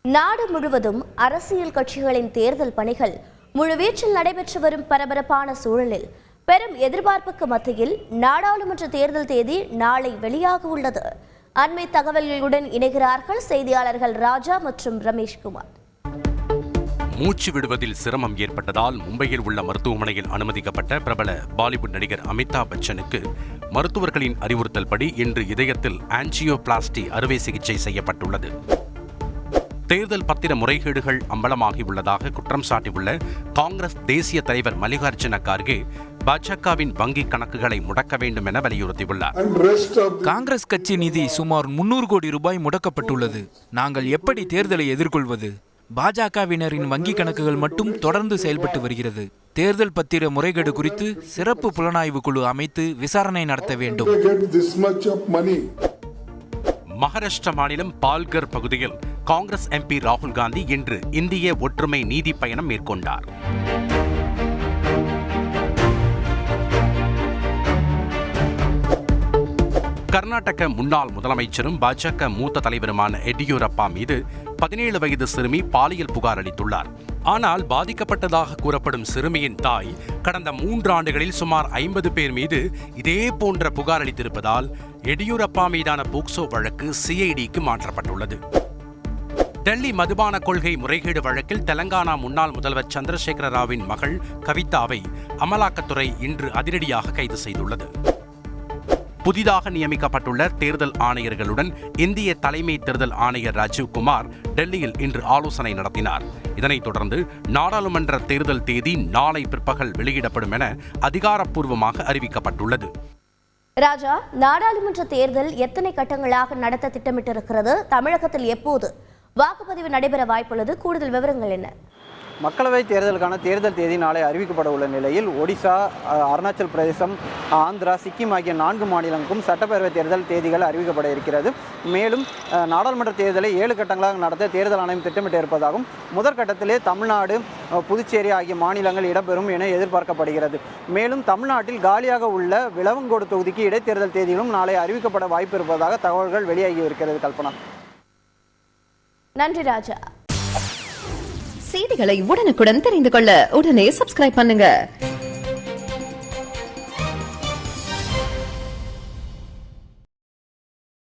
நாடு முழுவதும் அரசியல் கட்சிகளின் தேர்தல் பணிகள் முழுவீச்சில் நடைபெற்று வரும் பரபரப்பான சூழலில் பெரும் எதிர்பார்ப்புக்கு மத்தியில் நாடாளுமன்ற தேர்தல் தேதி நாளை வெளியாக உள்ளது. அண்மை தகவல்களுடன் இணைகிறார்கள் செய்தியாளர்கள் ராஜா மற்றும் ரமேஷ்குமார். மூச்சு விடுவதில் சிரமம் ஏற்பட்டதால் மும்பையில் உள்ள மருத்துவமனையில் அனுமதிக்கப்பட்ட பிரபல பாலிவுட் நடிகர் அமிதாப் பச்சனுக்கு மருத்துவர்களின் அறிவுறுத்தல்படி இன்று இதயத்தில் ஆஞ்சியோபிளாஸ்டி அறுவை சிகிச்சை செய்யப்பட்டுள்ளது. தேர்தல் பத்திர முறைகேடுகள் அம்பலமாகியுள்ளதாக குற்றம் சாட்டியுள்ள காங்கிரஸ் தேசிய தலைவர் மல்லிகார்ஜுன கார்கே பாஜகவின் வங்கிக் கணக்குகளை முடக்க வேண்டும் என வலியுறுத்தியுள்ளார். காங்கிரஸ் கட்சி நிதி சுமார் 300 கோடி ரூபாய் முடக்கப்பட்டுள்ளது. நாங்கள் எப்படி தேர்தலை எதிர்கொள்வது? பாஜகவினரின் வங்கிக் கணக்குகள் மட்டும் தொடர்ந்து செயல்பட்டு வருகிறது. தேர்தல் பத்திர முறைகேடு குறித்து சிறப்பு புலனாய்வு குழு அமைத்து விசாரணை நடத்த வேண்டும். மகாராஷ்டிரா மாநிலம் பால்கர் பகுதியில் காங்கிரஸ் எம்பி ராகுல் காந்தி இன்று இந்திய ஒற்றுமை நீதி பயணம் மேற்கொண்டார். கர்நாடக முன்னாள் முதலமைச்சரும் பாஜக மூத்த தலைவருமான எடியூரப்பா மீது 17 வயது சிறுமி பாலியல் புகார் அளித்துள்ளார். ஆனால் பாதிக்கப்பட்டதாக கூறப்படும் சிறுமியின் தாய் கடந்த 3 ஆண்டுகளில் சுமார் 50 பேர் மீது இதே போன்ற புகார் அளித்திருப்பதால் எடியூரப்பா மீதான போக்சோ வழக்கு சிஐடிக்கு மாற்றப்பட்டுள்ளது. டெல்லி மதுபான கொள்கை முறைகேடு வழக்கில் தெலங்கானா முன்னாள் முதல்வர் சந்திரசேகர ராவின் மகள் கவிதாவை அமலாக்கத்துறை இன்று அதிரடியாக கைது செய்துள்ளது. புதிதாக நியமிக்கப்பட்டுள்ள தேர்தல் ஆணையர்களுடன் இந்திய தலைமை தேர்தல் ஆணையர் ராஜீவ் குமார் டெல்லியில் இன்று ஆலோசனை நடத்தினார். இதனைத் தொடர்ந்து நாடாளுமன்ற தேர்தல் தேதி நாளை பிற்பகல் வெளியிடப்படும் என அதிகாரப்பூர்வமாக அறிவிக்கப்பட்டுள்ளது. ராஜா, நாடாளுமன்ற தேர்தல் எத்தனை கட்டங்களாக நடத்த திட்டமிட்டிருக்கிறது? தமிழகத்தில் எப்போது வாக்குப்பதிவு நடைபெற வாய்ப்புள்ளது? கூடுதல் விவரங்கள் என்ன? மக்களவைத் தேர்தலுக்கான தேர்தல் தேதி நாளை அறிவிக்கப்பட உள்ள நிலையில் ஒடிசா, அருணாச்சல் பிரதேசம், ஆந்திரா, சிக்கிம் ஆகிய 4 மாநிலங்களுக்கும் சட்டப்பேரவைத் தேர்தல் தேதிகள் அறிவிக்கப்பட இருக்கிறது. மேலும் நாடாளுமன்ற தேர்தலை 7 கட்டங்களாக நடத்த தேர்தல் ஆணையம் திட்டமிட்டு இருப்பதாகவும் முதற்கட்டத்திலே தமிழ்நாடு, புதுச்சேரி ஆகிய மாநிலங்கள் இடம்பெறும் என எதிர்பார்க்கப்படுகிறது. மேலும் தமிழ்நாட்டில் காலியாக உள்ள விளவங்கோடு தொகுதிக்கு இடைத்தேர்தல் தேதிகளும் நாளை அறிவிக்கப்பட வாய்ப்பு இருப்பதாக தகவல்கள் வெளியாகி இருக்கிறது. கல்பனா. நன்றி ராஜா. செய்திகளை உடனுக்குடன் தெரிந்து கொள்ள உடனே சப்ஸ்கிரைப் பண்ணுங்க.